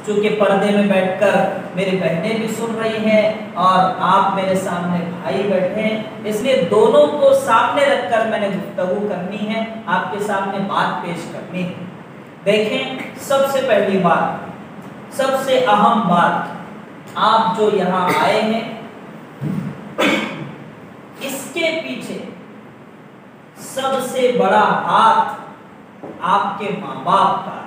چونکہ پردے میں بیٹھ کر میری بہنیں بھی سن رہی ہیں اور آپ میرے سامنے بھائی بیٹھے ہیں، اس لیے دونوں کو سامنے رکھ کر میں نے گفتگو کرنی ہے، آپ کے سامنے بات پیش کرنی ہے۔ دیکھیں، سب سے پہلی بات، سب سے اہم بات، آپ جو یہاں آئے ہیں اس کے پیچھے سب سے بڑا ہاتھ آپ کے ماں باپ کا ہے۔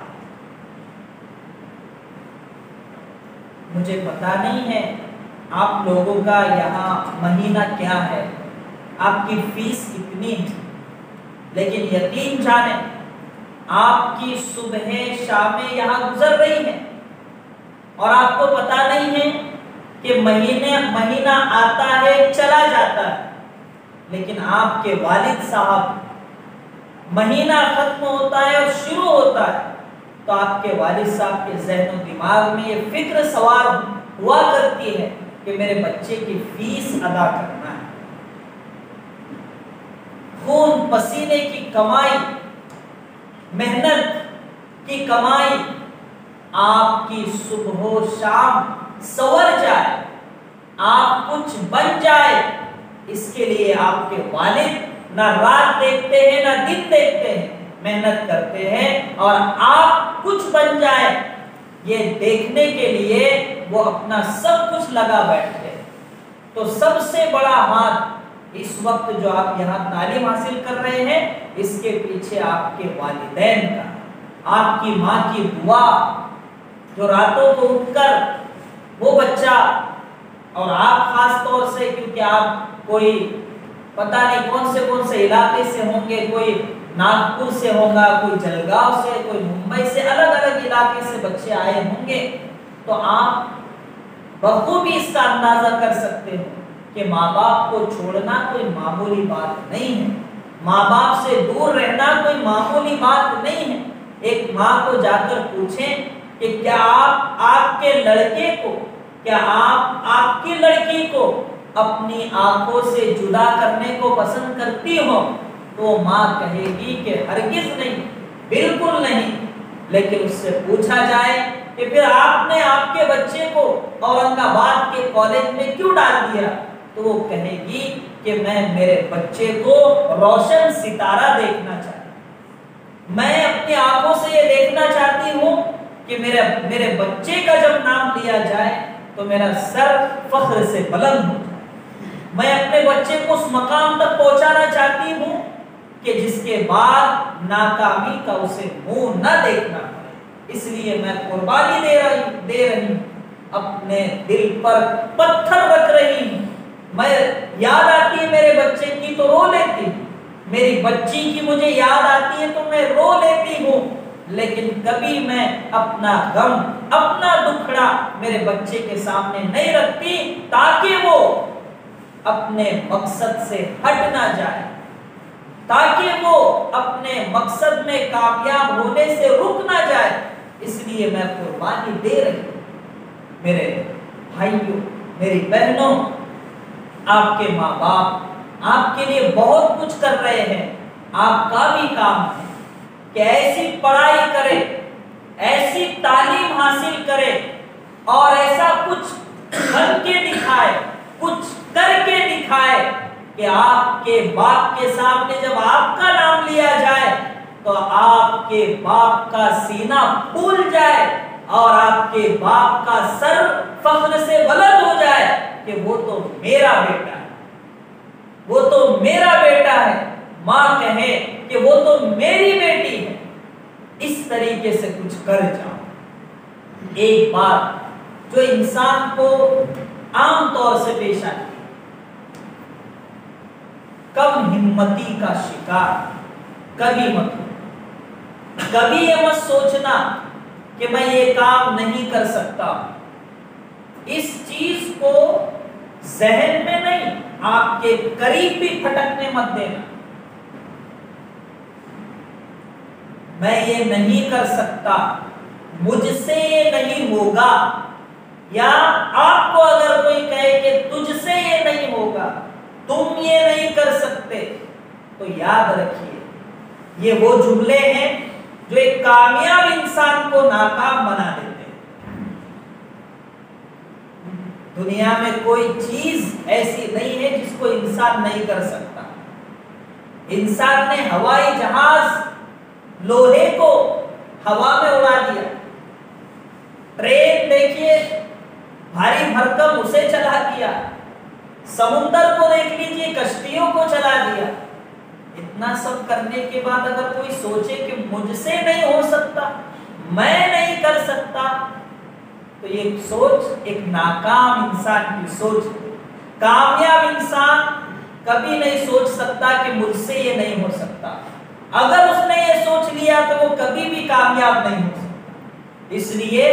مجھے پتا نہیں ہے آپ لوگوں کا یہاں مہینہ کیا ہے، آپ کی فیس کتنی ہے، لیکن یقین جانیں آپ کی صبح شامیں یہاں گزر رہی ہیں اور آپ کو پتا نہیں ہے کہ مہینہ آتا ہے چلا جاتا ہے، لیکن آپ کے والد صاحب مہینہ ختم ہوتا ہے اور شروع ہوتا ہے تو آپ کے والد صاحب کے ذہن و دماغ میں یہ فکر سوار ہوا کرتی ہے کہ میرے بچے کی فیس ادا کرنا ہے۔ خون پسینے کی کمائی، محنت کی کمائی آپ کی صبح و شام سور جائے، آپ کچھ بن جائے، اس کے لیے آپ کے والد نہ رات دیکھتے ہیں نہ دن دیکھتے ہیں، محنت کرتے ہیں، اور آپ کچھ بن جائے یہ دیکھنے کے لیے وہ اپنا سب کچھ لگا بیٹھتے ہیں۔ تو سب سے بڑا ہاتھ اس وقت جو آپ یہاں تعلیم حاصل کر رہے ہیں اس کے پیچھے آپ کے والدین کا، آپ کی ماں کی دعا، جو راتوں کو اٹھ کر وہ بچہ، اور آپ خاص طور سے کیونکہ آپ کوئی پتہ نہیں کون سے علاقے سے ہوں گے، کوئی ناگپور سے ہوگا، کوئی جلگاؤں سے، کوئی ممبئی سے، الگ الگ علاقے سے بچے آئے ہوں گے، تو آپ بخوبی اس کا اندازہ کر سکتے ہو کہ ماں باپ کو چھوڑنا کوئی معمولی بات نہیں ہے، ماں باپ سے دور رہنا کوئی معمولی بات نہیں ہے۔ ایک ماں کو جا کر پوچھیں کہ کیا آپ آپ کے لڑکے کو، کیا آپ آپ کی لڑکی کو اپنی آنکھوں سے جدا کرنے کو پسند کرتی ہو، تو ماں کہے گی کہ ہرگز نہیں، بالکل نہیں۔ لیکن اس سے پوچھا جائے کہ پھر آپ نے آپ کے بچے کو اورنگ آباد کے کالج میں کیوں ڈال دیا، تو وہ کہے گی کہ میں میرے بچے کو روشن ستارہ دیکھنا چاہتی ہوں، میں اپنی آنکھوں سے یہ دیکھنا چاہتی ہوں کہ میرے بچے کا جب نام لیا جائے تو میرا سر فخر سے بلند ہو جائے، میں اپنے بچے کو اس مقام تک پہنچانا چاہتی ہوں کہ جس کے بعد ناکامی کا اسے منہ نہ دیکھنا پڑے، اس لیے میں قربانی دے رہی ہوں، اپنے دل پر پتھر رکھ رہی ہوں، میں یاد آتی ہے میرے بچے کی تو رو لیتی ہوں، میری بچی کی مجھے یاد آتی ہے تو میں رو لیتی ہوں، لیکن کبھی میں اپنا غم، اپنا دکھڑا میرے بچے کے سامنے نہیں رکھتی تاکہ وہ اپنے مقصد سے ہٹ نہ جائے، تاکہ وہ اپنے مقصد میں کامیاب ہونے سے رک نہ جائے، اس لیے میں قربانی دے رہی ہوں۔ میرے بھائیوں، میری بہنوں، آپ کے ماں باپ آپ کے لیے بہت کچھ کر رہے ہیں، آپ کا بھی کام ہے کہ ایسی پڑھائی کرے، ایسی تعلیم حاصل کرے اور ایسا کچھ بن کے دکھائے، کچھ کر کے دکھائے کہ آپ کے باپ کے سامنے جب آپ کا نام لیا جائے تو آپ کے باپ کا سینہ پھول جائے اور آپ کے باپ کا سر فخر سے بلند ہو جائے کہ وہ تو میرا بیٹا ہے، وہ تو میرا بیٹا ہے، ماں کہے کہ وہ تو میری بیٹی ہے۔ اس طریقے سے کچھ کر جاؤ۔ ایک بات جو انسان کو عام طور سے پیش آتی ہے، کم ہمتی کا شکار کبھی مت ہو، کبھی یہ مت سوچنا کہ میں یہ کام نہیں کر سکتا، اس چیز کو ذہن میں نہیں، آپ کے قریب بھی پھٹکنے مت دینا، میں یہ نہیں کر سکتا، مجھ سے یہ نہیں ہوگا، یا آپ کو اگر کوئی کہے کہ تجھ سے یہ نہیں ہوگا، تم یہ نہیں کر سکتے، تو یاد رکھیے یہ وہ جملے ہیں جو ایک کامیاب انسان کو ناکام بنا دیتے ہیں۔ دنیا میں کوئی چیز ایسی نہیں ہے جس کو انسان نہیں کر سکتا۔ انسان نے ہوائی جہاز لوہے کو ہوا میں اڑا دیا، ٹرین دیکھیے بھاری بھرکم اسے چلا دیا، سمندر کو دیکھ لیجیے کشتیوں کو چلا دیا۔ اتنا سب کرنے کے بعد اگر کوئی سوچے کہ مجھ سے نہیں ہو سکتا، میں نہیں کر سکتا، تو یہ سوچ ایک ناکام انسان کی سوچ ہے۔ کامیاب انسان کبھی نہیں سوچ سکتا کہ مجھ سے یہ نہیں ہو سکتا۔ اگر اس نے یہ سوچ لیا تو وہ کبھی بھی کامیاب نہیں ہو سکتا۔ اس لیے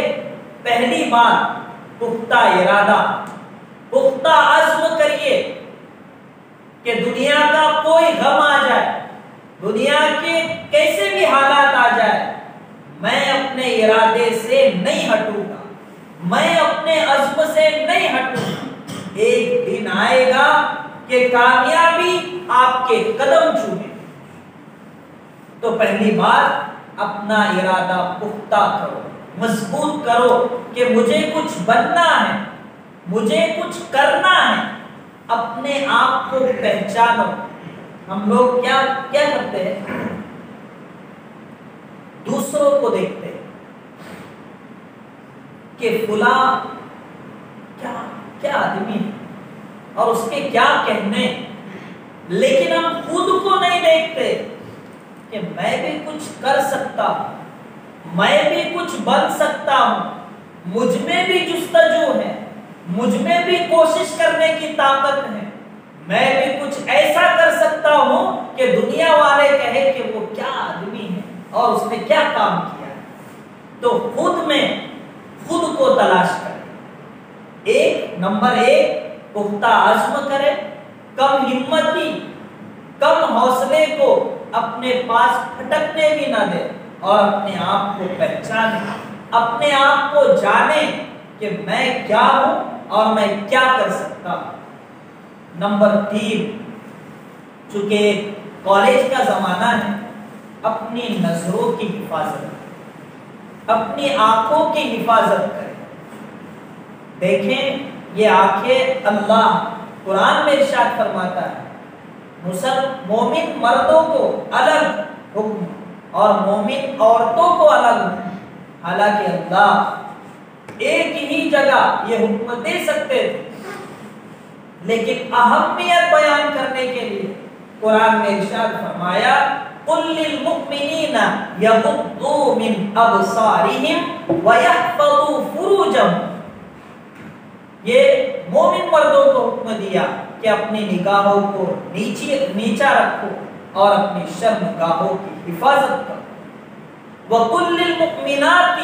پہلی بات پختہ ارادہ، پختہ عزم کریے کہ دنیا کا کوئی غم آ جائے، دنیا کے کیسے بھی حالات آ جائے، میں اپنے ارادے سے نہیں ہٹوں گا، میں اپنے عزم سے نہیں ہٹوں گا۔ ایک دن آئے گا کہ کامیابی آپ کے قدم چھوئے۔ تو پہلی بات اپنا ارادہ پختہ کرو، مضبوط کرو کہ مجھے کچھ بننا ہے، مجھے کچھ کرنا ہے۔ اپنے آپ کو پہچانو۔ ہم لوگ کیا کرتے ہیں؟ دوسروں کو دیکھتے ہیں کہ فلاں کیا آدمی ہے اور اس کے کیا کہنے، لیکن ہم خود کو نہیں دیکھتے کہ میں بھی کچھ کر سکتا ہوں، میں بھی کچھ بن سکتا ہوں، مجھ میں بھی جستجو ہے، مجھ میں بھی کوشش کرنے کی طاقت ہے، میں بھی کچھ ایسا کر سکتا ہوں کہ دنیا والے کہے کہ وہ کیا آدمی ہے اور اس نے کیا کام کیا ہے۔ تو خود کو تلاش کریں۔ نمبر ایک پختہ عزم کریں، کم ہمتی، کم حوصلے کو اپنے پاس پھٹکنے بھی نہ دیں، اور اپنے آپ کو پہچانیں، اپنے آپ کو جانیں کہ میں کیا ہوں اور میں کیا کر سکتا ہوں۔ نمبر 3، چونکہ کالج کا زمانہ ہے، اپنی نظروں کی حفاظت، اپنی آنکھوں کی حفاظت کریں۔ دیکھیں یہ آنکھیں اللہ قرآن میں ارشاد فرماتا ہے مومن مردوں کو الگ حکم اور مومن عورتوں کو الگ حکم، حالانکہ اللہ ایک ہی جگہ یہ حکم دے سکتے تھے، لیکن اہمیت بیان کرنے کے لیے قرآن میں ارشاد فرمایا قُلْ لِلْمُؤْمِنِينَ يَغُضُّوا مِنْ أَبْصَارِهِمْ وَيَحْفَظُوا فُرُوجَهُمْ۔ یہ مومن مردوں کو حکم دیا کہ اپنی نگاہوں کو نیچا رکھو اور اپنی شرمگاہوں کی حفاظت کرو۔ وَقُلْ لِلْمُؤْمِنَاتِ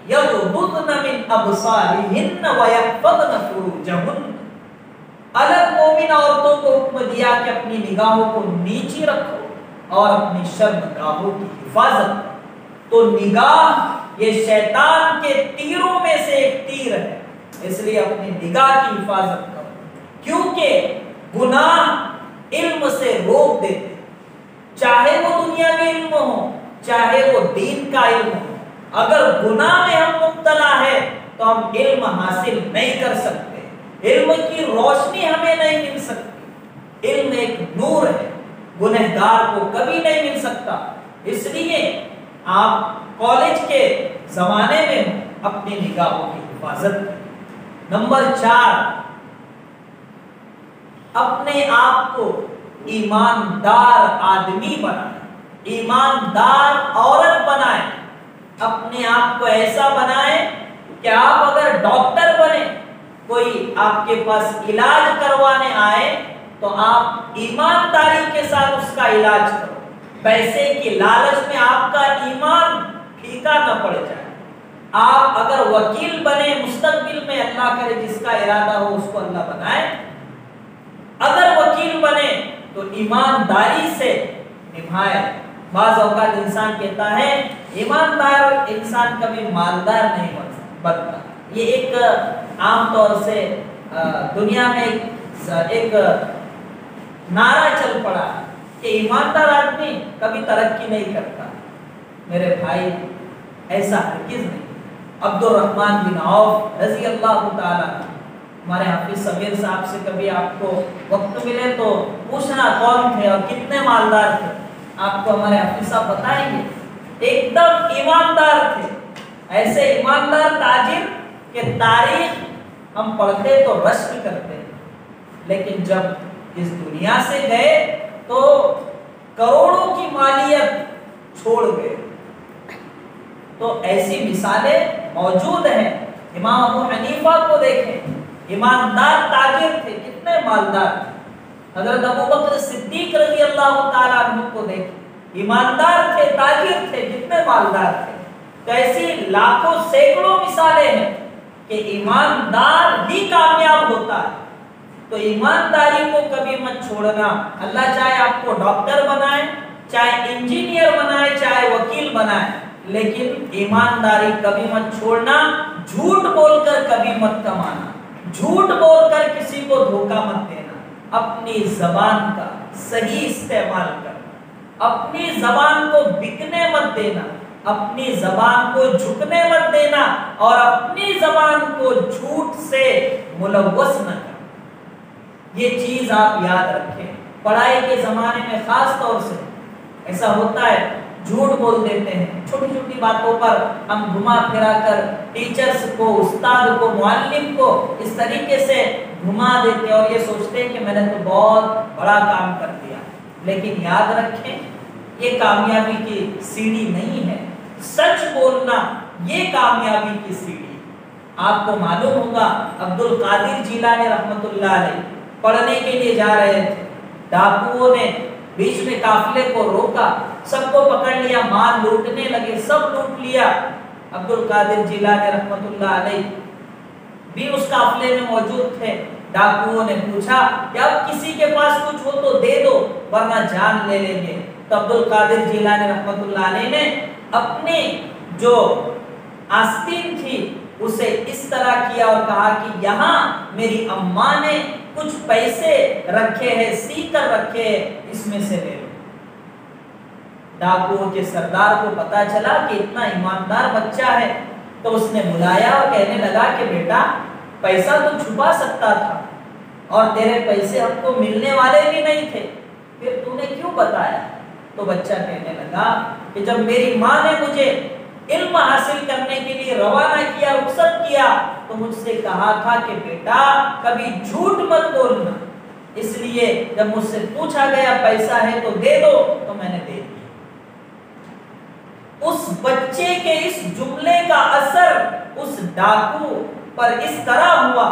يَغْضُضْنَ مِنْ أَبْصَارِهِنَّ وَيَحْفَظْنَ فُرُوجَهُنَّ۔ الگ مومن عورتوں کو حکم دیا کہ اپنی نگاہوں کو نیچی رکھو اور اپنی شرمگاہوں کی حفاظت کرو۔ تو نگاہ یہ شیطان کے تیروں میں سے ایک تیر ہے، اس لیے اپنی نگاہ کی حفاظت کرو، کیونکہ گناہ علم سے روک دیتے، چاہے وہ دنیاوی علم ہو چاہے وہ دین کا علم ہو۔ اگر گناہ میں ہم مبتلا ہے تو ہم علم حاصل نہیں کر سکتے، علم کی روشنی ہمیں نہیں مل سکتی۔ علم ایک نور ہے، گنہگار کو کبھی نہیں مل سکتا۔ اس لیے آپ کالج کے زمانے میں اپنی نگاہوں کی حفاظت کریں۔ نمبر 4، اپنے آپ کو ایماندار آدمی بنائیں، ایماندار عورت بنائیں۔ اپنے آپ کو ایسا بنائیں کہ آپ اگر ڈاکٹر بنے، کوئی آپ کے پاس علاج کروانے آئے تو آپ ایمانداری کے ساتھ اس کا علاج کرو، پیسے کی لالچ میں آپ کا ایمان پھیکا نہ پڑ جائے۔ آپ اگر وکیل بنے مستقبل میں، اللہ کرے جس کا ارادہ ہو اس کو اللہ بنائے، اگر وکیل بنے تو ایمانداری سے نبھائے۔ بعض اوقات انسان کہتا ہے ایماندار انسان کبھی مالدار نہیں بنتا۔ یہ ایک عام طور سے دنیا میں ایک نعرہ چل پڑا کہ ایماندار آدمی کبھی ترقی نہیں کرتا۔ میرے بھائی ایسا ہرگز نہیں۔ عبد الرحمن بن عوف رضی اللہ تعالی ہمارے حافظ صبیر صاحب سے کبھی آپ کو وقت ملے تو پوچھنا کون تھے اور کتنے مالدار تھے، آپ کو ہمارے حافظ صاحب بتائیں گے۔ ایک دم ایماندار تھے، ایسے ایماندار تاجر کہ تاریخ ہم پڑھتے تو رشک کرتے ہیں، لیکن جب اس دنیا سے گئے تو کروڑوں کی مالیت چھوڑ گئے۔ تو ایسی مثالیں موجود ہیں۔ امام ابو حنیفہ کو دیکھیں، ایماندار تاجر تھے، کتنے مالدار تھے۔ حضرت ابو بکر صدیق رضی اللہ تعالیٰ عنہ کو دیکھیں، ایماندار تھے، تاجر تھے، کتنے مالدار تھے۔ تو ایسی لاکھوں سینکڑوں مثالیں ہیں کہ ایماندار ہی کامیاب ہوتا ہے۔ تو ایمانداری کو کبھی مت چھوڑنا۔ اللہ چاہے آپ کو ڈاکٹر بنائے، چاہے انجینئر بنائے، چاہے وکیل بنائے، لیکن ایمانداری کبھی مت چھوڑنا۔ جھوٹ بول کر کبھی مت کمانا، جھوٹ بول کر کسی کو دھوکہ مت دینا۔ اپنی زبان کا صحیح استعمال کرنا، اپنی زبان کو بکنے مت دینا، اپنی زبان کو جھکنے مت دینا، اور اپنی زبان کو جھوٹ سے ملوث نہ کرنا۔ یہ چیز آپ یاد رکھیں۔ پڑھائی کے زمانے میں خاص طور سے ایسا ہوتا ہے، جھوٹ بول دیتے ہیں، چھوٹی چھوٹی باتوں پر ہم گھما پھرا کر ٹیچرز کو، استاد کو، معلم کو اس طریقے سے گھما دیتے اور یہ سوچتے ہیں کہ میں نے تو بہت بڑا کام کر دیا۔ لیکن یاد رکھیں، یہ کامیابی کی سیڑھی نہیں ہے۔ سچ بولنا یہ کامیابی کی سیڑھی۔ آپ کو معلوم ہوگا عبد القادر جیلانی رحمۃ اللہ علیہ پڑھنے کے لیے جا رہے تھے، ڈاکوؤں نے بیچ میں قافلے کو روکا، سب کو پکڑ لیا، مال لوٹنے لگے، سب لوٹ لیا۔ عبد القادر جیلانی رحمۃ اللہ علیہ بھی اس قافلے میں موجود تھے۔ ڈاکوؤں نے پوچھا کہ اب کسی کے پاس کچھ ہو تو دے دو ورنہ جان لے لیں گے۔ تو عبد القادر جیلانی رحمۃ اللہ علیہ نے اپنی جو آستین تھی اسے اس طرح کیا اور کہا کہ یہاں میری اماں نے کچھ پیسے رکھے ہیں، سی کر رکھے ہیں، اس میں سے لے لو۔ ڈاکوؤں کے سردار کو پتا چلا کہ اتنا ایماندار بچہ ہے، تو اس نے بلایا اور کہنے لگا کہ بیٹا پیسہ تو چھپا سکتا تھا اور تیرے پیسے ہم کو ملنے والے بھی نہیں تھے، پھر تو نے کیوں بتایا؟ تو بچہ کہنے لگا کہ جب میری ماں نے مجھے علم حاصل کرنے کے لیے روانہ کیا، رخصت کیا، تو مجھ سے کہا تھا کہ بیٹا کبھی جھوٹ مت بولنا، اس لیے جب مجھ سے پوچھا گیا پیسہ ہے تو دے دو، تو میں نے دے دیا۔ اس بچے کے اس جملے کا اثر اس ڈاکو پر اس طرح ہوا،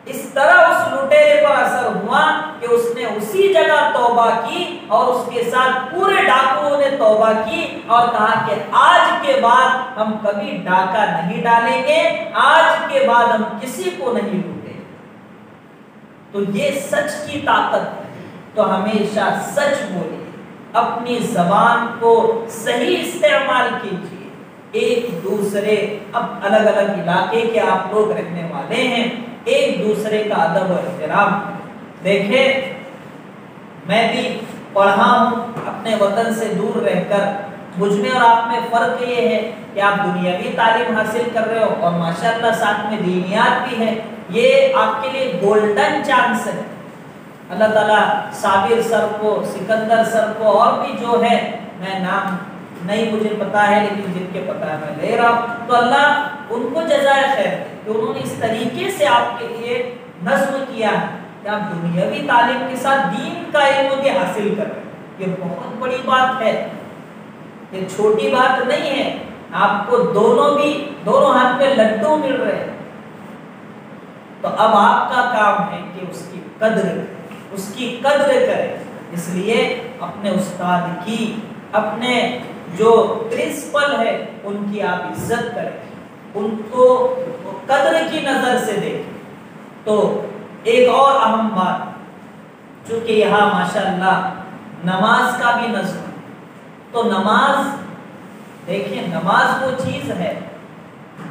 اس طرح اس لٹیرے پر اثر ہوا کہ اس نے اسی جگہ توبہ کی اور اس کے ساتھ پورے ڈاکوؤں نے توبہ کی اور کہا کہ آج کے بعد ہم کبھی ڈاکہ نہیں ڈالیں گے، آج کے بعد ہم کسی کو نہیں لوٹیں۔ تو یہ سچ کی طاقت ہے۔ تو ہمیشہ سچ بولیے، اپنی زبان کو صحیح استعمال کیجیے۔ ایک دوسرے، اب الگ الگ علاقے کے آپ لوگ رہنے والے ہیں، ایک دوسرے کا ادب و احترام۔ دیکھیں میں بھی پڑھا ہوں اپنے وطن سے دور رہ کر، مجھ میں اور آپ میں فرق یہ ہے کہ آپ دنیاوی تعلیم حاصل کر رہے ہو اور ماشاءاللہ ساتھ میں دینیات بھی ہے، یہ آپ کے لیے گولڈن چانس ہے۔ اللہ تعالیٰ صابر سر کو، سکندر سر کو اور بھی جو ہے، میں نام نہیں مجھے پتا ہے لیکن جن کے پتا ہے میں لے رہا ہوں، تو اللہ ان کو جزائے خیر دے کہ انہوں نے اس طریقے سے آپ کے لیے نظم کیا ہے کہ آپ دنیاوی تعلیم کے ساتھ دین کا علم بھی حاصل کر رہے ہیں۔ یہ بہت بڑی بات ہے، یہ چھوٹی بات نہیں ہے۔ آپ کو دونوں ہاتھ میں لڈو مل رہے ہیں، تو اب آپ کا کام ہے کہ اس کی قدر کریں۔ اس لیے اپنے استاد کی، اپنے جو پرنسپل ہے ان کی آپ عزت کریں، ان کو قدر کی نظر سے دیکھیں۔ تو ایک اور اہم بات، چونکہ یہاں ماشاءاللہ نماز کا بھی نظم ہے، تو نماز دیکھیں، نماز وہ چیز ہے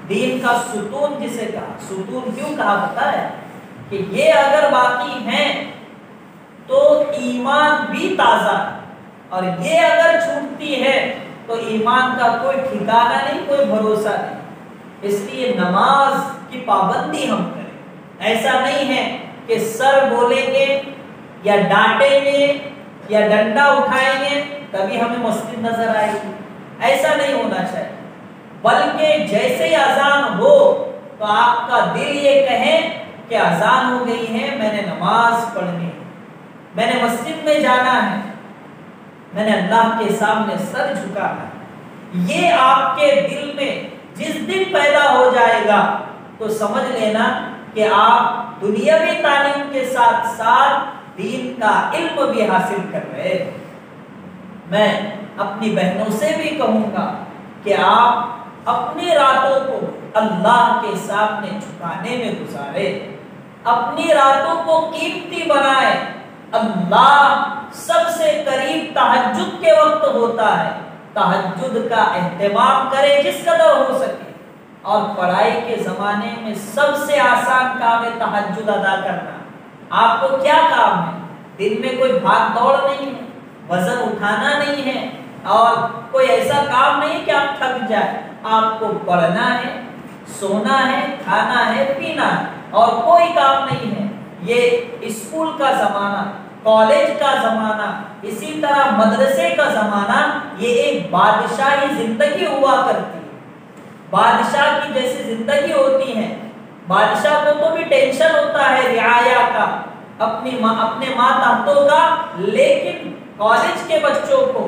دین کا ستون، جسے کہا ستون کیوں کہا پتا ہے کہ یہ اگر باقی ہیں تو ایمان بھی تازہ ہے، اور یہ اگر چھوٹتی ہے تو ایمان کا کوئی ٹھکانہ نہیں، کوئی بھروسہ نہیں۔ اس لیے نماز کی پابندی ہم کریں، ایسا نہیں ہے کہ سر بولیں گے یا ڈانٹیں گے یا ڈنڈا اٹھائیں گے تبھی ہمیں مسجد نظر آئے گی، ایسا نہیں ہونا چاہیے، بلکہ جیسے ہی اذان ہو تو آپ کا دل یہ کہے کہ اذان ہو گئی ہے، میں نے نماز پڑھنی ہے، میں نے مسجد میں جانا ہے، میں نے اللہ کے سامنے سر جھکانا ہے۔ یہ آپ کے دل میں جس دن پیدا ہو جائے گا تو سمجھ لینا کہ آپ دنیاوی تعلیم کے ساتھ ساتھ دین کا علم بھی حاصل کر رہے ہیں۔ میں اپنی بہنوں سے بھی کہوں گا کہ آپ اپنی راتوں کو اللہ کے سامنے جھکانے میں گزارے، اپنی راتوں کو قیمتی بنائے۔ اللہ سب سے قریب تہجد کے وقت ہوتا ہے، تہجد کا اہتمام کرے جس قدر ہو سکے، اور پڑھائی کے زمانے میں سب سے آسان کام ہے تہجد ادا کرنا۔ آپ کو کیا کام ہے؟ دن میں کوئی بھاگ دوڑ نہیں ہے، وزن اٹھانا نہیں ہے، اور کوئی ایسا کام نہیں کہ آپ تھک جائے۔ آپ کو پڑھنا ہے، سونا ہے، کھانا ہے، پینا ہے، اور کوئی کام نہیں ہے۔ یہ اسکول کا زمانہ، کالج کا زمانہ، اسی طرح مدرسے کا زمانہ، یہ ایک بادشاہی زندگی ہوا کرتی ہے۔ بادشاہ کی جیسی زندگی ہوتی ہے، بادشاہ کو تو بھی ٹینشن ہوتا ہے رعایا کا، اپنے ماتحتوں کا، لیکن کالج کے بچوں کو،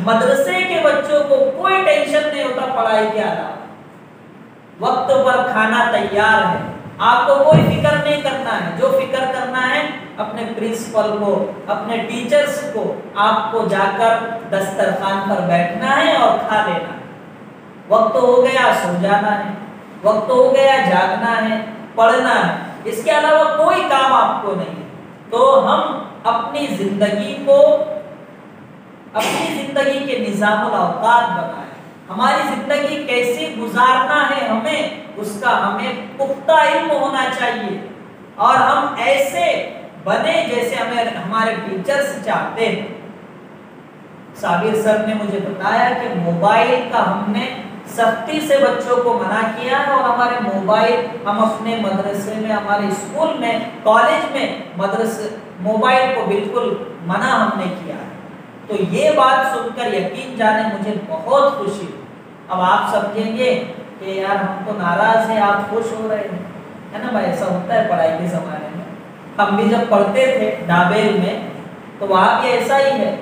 مدرسے کے بچوں کو کوئی ٹینشن نہیں ہوتا پڑھائی کے علاوہ۔ وقت پر کھانا تیار ہے، آپ کو کوئی فکر نہیں کرنا ہے۔ جو فکر کرنا ہے اپنے پرنسپل کو، اپنے ٹیچرز کو، آپ کو جا کر دسترخوان پر بیٹھنا ہے اور کھا لینا ہے۔ وقت ہو گیا سو جانا ہے، وقت ہو گیا جاگنا ہے، پڑھنا ہے، اس کے علاوہ کوئی کام آپ کو نہیں ہے۔ تو ہم اپنی زندگی کو، اپنی زندگی کے نظام الاوقات بنائیں، ہماری زندگی کیسے گزارنا ہے ہمیں اس کا ہمیں پختہ علم ہونا چاہیے، اور ہم ایسے بنے جیسے ہمارے ٹیچرز چاہتے ہیں۔ صابر سر نے مجھے بتایا کہ موبائل کا ہم نے سختی سے بچوں کو منع کیا ہے، اور ہمارے موبائل ہم اپنے مدرسے میں، ہمارے اسکول میں، کالج میں موبائل کو بالکل منع ہم نے کیا ہے۔ تو یہ بات سن کر یقین جانے مجھے بہت خوشی۔ اب آپ سمجھیں گے کہ یار ہم تو ناراض ہیں، آپ خوش ہو رہے ہیں، ہے نا بھائی؟ ایسا ہوتا ہے پڑھائی کے زمانے میں۔ ہم بھی جب پڑھتے تھے ڈابیل میں تو وہاں بھی ایسا ہی ہے،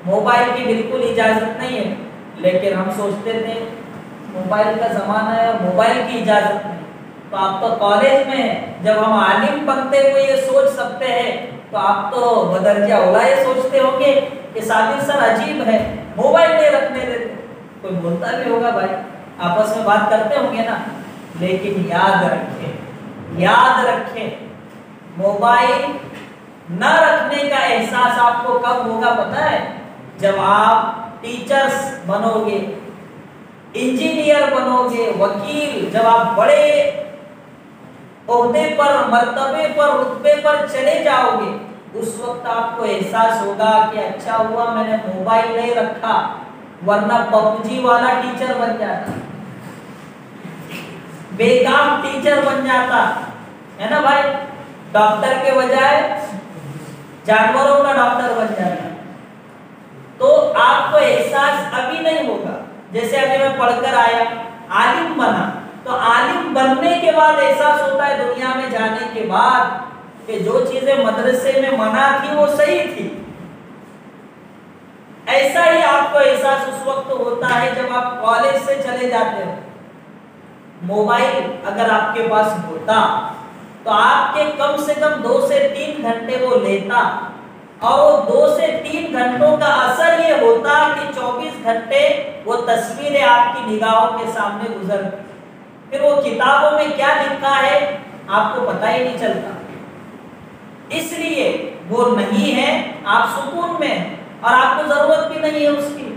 موبائل کی بالکل اجازت نہیں ہے، لیکن ہم سوچتے تھے موبائل کا زمانہ ہے اور موبائل کی اجازت نہیں۔ تو آپ تو کالج میں ہیں، جب ہم عالم بنتے ہوئے یہ سوچ سکتے ہیں تو آپ تو بدرجہ اولا یہ سوچتے ہوں گے کہ صابر سر عجیب ہے، موبائل نہیں رکھنے دیتے۔ کوئی بولتا بھی ہوگا بھائی، آپس میں بات کرتے ہوں گے نا۔ لیکن یاد رکھیں موبائل نہ رکھنے کا احساس آپ کو کب ہوگا پتہ ہے؟ جب آپ ٹیچرز بنو گے، انجینئر بنو گے، وکیل، جب آپ بڑے عہدے پر، مرتبے پر، رتبے پر چلے جاؤ گے، اس وقت آپ کو احساس ہوگا کہ اچھا ہوا میں نے موبائل نہیں رکھا، ورنہ پبجی والا ٹیچر بن جاتا، بے کام ٹیچر بن جاتا، ہے نا بھائی؟ ڈاکٹر کے بجائے جانوروں کا ڈاکٹر بن جاتا۔ تو آپ کو احساس ابھی نہیں ہوگا، جیسے ابھی میں پڑھ کر آیا، عالم بنا، تو عالم بننے کے بعد احساس ہوتا ہے دنیا میں جانے کے بعد کہ جو چیزیں مدرسے میں منع تھی وہ صحیح تھی۔ ایسا ہی آپ کو احساس اس وقت ہوتا ہے جب آپ کالج سے چلے جاتے ہو۔ موبائل اگر آپ کے پاس ہوتا تو آپ کے کم سے کم 2 سے 3 گھنٹے وہ لیتا، اور وہ 2 سے 3 گھنٹوں کا اثر یہ ہوتا کہ 24 گھنٹے وہ تصویریں آپ کی نگاہوں کے سامنے گزرتی، پھر وہ کتابوں میں کیا لکھا ہے آپ کو پتہ ہی نہیں چلتا۔ اس لیے وہ نہیں ہے، آپ سکون میں ہیں اور آپ کو ضرورت بھی نہیں ہے اس کی۔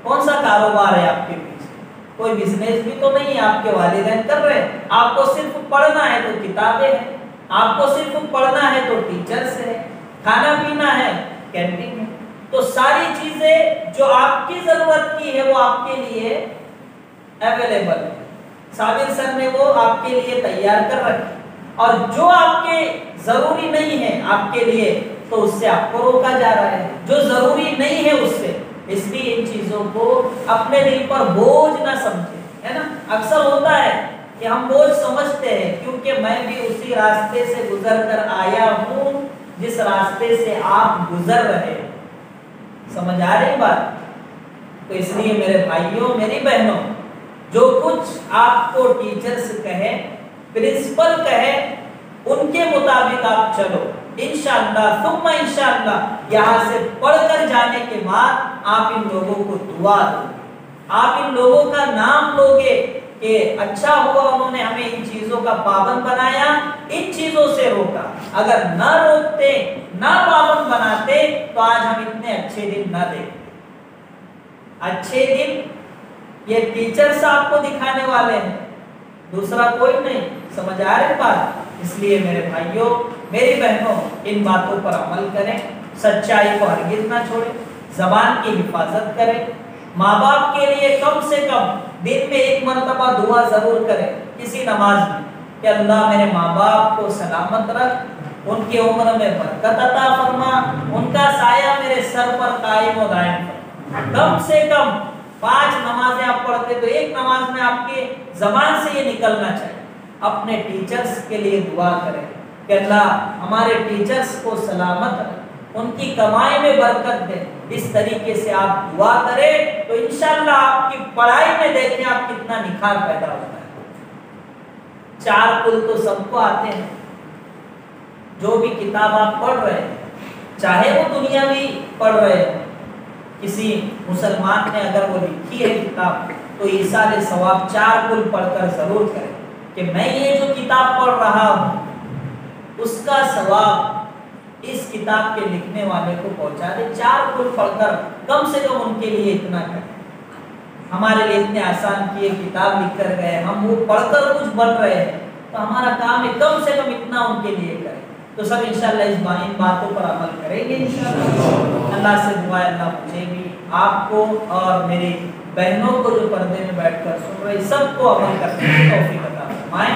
کون سا کاروبار ہے آپ کے پیچھے؟ کوئی بزنس بھی تو نہیں ہے، آپ کے والدین کر رہے ہیں، آپ کو صرف پڑھنا ہے تو کتابیں ہیں، آپ کو صرف پڑھنا ہے تو ٹیچرز ہے، کھانا پینا ہے کینٹین ہے۔ تو ساری چیزیں جو آپ کی ضرورت کی ہے وہ آپ کے لیے اویلیبل ہے، صابر سر نے وہ آپ کے لیے تیار کر رکھی۔ اور جو آپ کے ضروری نہیں ہے آپ کے لیے تو اس سے آپ کو روکا جا رہا ہے، جو ضروری نہیں ہے اس سے۔ اس لیے ان چیزوں کو اپنے دل پر بوجھ نہ سمجھیں، ہے نا۔ اکثر ہوتا ہے کہ ہم بوجھ سمجھتے ہیں، کیونکہ میں بھی اسی راستے سے گزر کر آیا ہوں جس راستے سے آپ گزر رہے ہیں۔ سمجھ آ رہی بات؟ تو اس لیے میرے بھائیوں میری بہنوں، جو کچھ آپ کو ٹیچرز کہے، پرنسپل کہے، ان کے مطابق آپ چلو، انشاءاللہ ثم انشاءاللہ یہاں سے پڑھ کر جانے کے بعد آپ ان لوگوں کو دعا دو، آپ ان لوگوں کا نام لوگے کہ اچھا ہوا انہوں نے ہمیں ان چیزوں کا پابند بنایا، ان چیزوں سے روکا۔ اگر نہ روکتے، نہ پابند بناتے تو آج ہم اتنے اچھے دن نہ دیکھتے۔ اچھے دن یہ ٹیچرز آپ کو دکھانے والے ہیں، دوسرا کوئی نہیں۔ سمجھ آ رہی بات؟ اس لیے میرے بھائیوں میری بہنوں ان باتوں پر عمل کریں، سچائی کو ہرگز نہ چھوڑیں، زبان کی حفاظت کریں، ماں باپ کے لیے کم سے کم دن میں ایک مرتبہ دعا ضرور کریں کسی نماز میں کہ اللہ میرے ماں باپ کو سلامت رکھ، ان کی عمر میں برکت عطا فرما، ان کا سایہ میرے سر پر قائم و دائم فرما۔ کم سے کم 5 نمازیں آپ پڑھتے تو ایک نماز میں آپ کے زبان سے یہ نکلنا چاہیے۔ اپنے ٹیچرز کے لیے دعا کریں کہ اللہ ہمارے ٹیچرز کو سلامت رکھ، ان کی کمائی میں برکت دے۔ اس طریقے سے آپ دعا کریں تو انشاءاللہ آپ کی پڑھائی میں دیکھیں آپ کتنا نکھار پیدا ہوتا ہے۔ 4 کل تو سب کو آتے ہیں، جو بھی کتاب آپ پڑھ رہے ہیں، چاہے وہ دنیاوی پڑھ رہے ہیں، کسی مسلمان نے اگر وہ لکھی ہے کتاب تو ایصال ثواب 4 کل پڑھ کر ضرور کریں کہ میں یہ جو کتاب پڑھ رہا ہوں اس کا ثواب اس کتاب کے لکھنے والے کو پہنچا دے۔ 4 کل پڑھ کر کم سے کم ان کے لیے اتنا کریں۔ ہمارے لیے اتنے آسان کیے کتاب لکھ کر گئے، ہم وہ پڑھ کر کچھ بن رہے ہیں تو ہمارا کام ہے کم سے کم اتنا ان کے لیے کریں۔ تو سب انشاءاللہ ان باتوں پر عمل کریں گے انشاءاللہ۔ اللہ سے دعا ہے اللہ مجھے بھی، آپ کو اور میری بہنوں کو جو پردے میں بیٹھ کر سن رہے سب کو عمل کرنے کی توفیق عطا فرمائے۔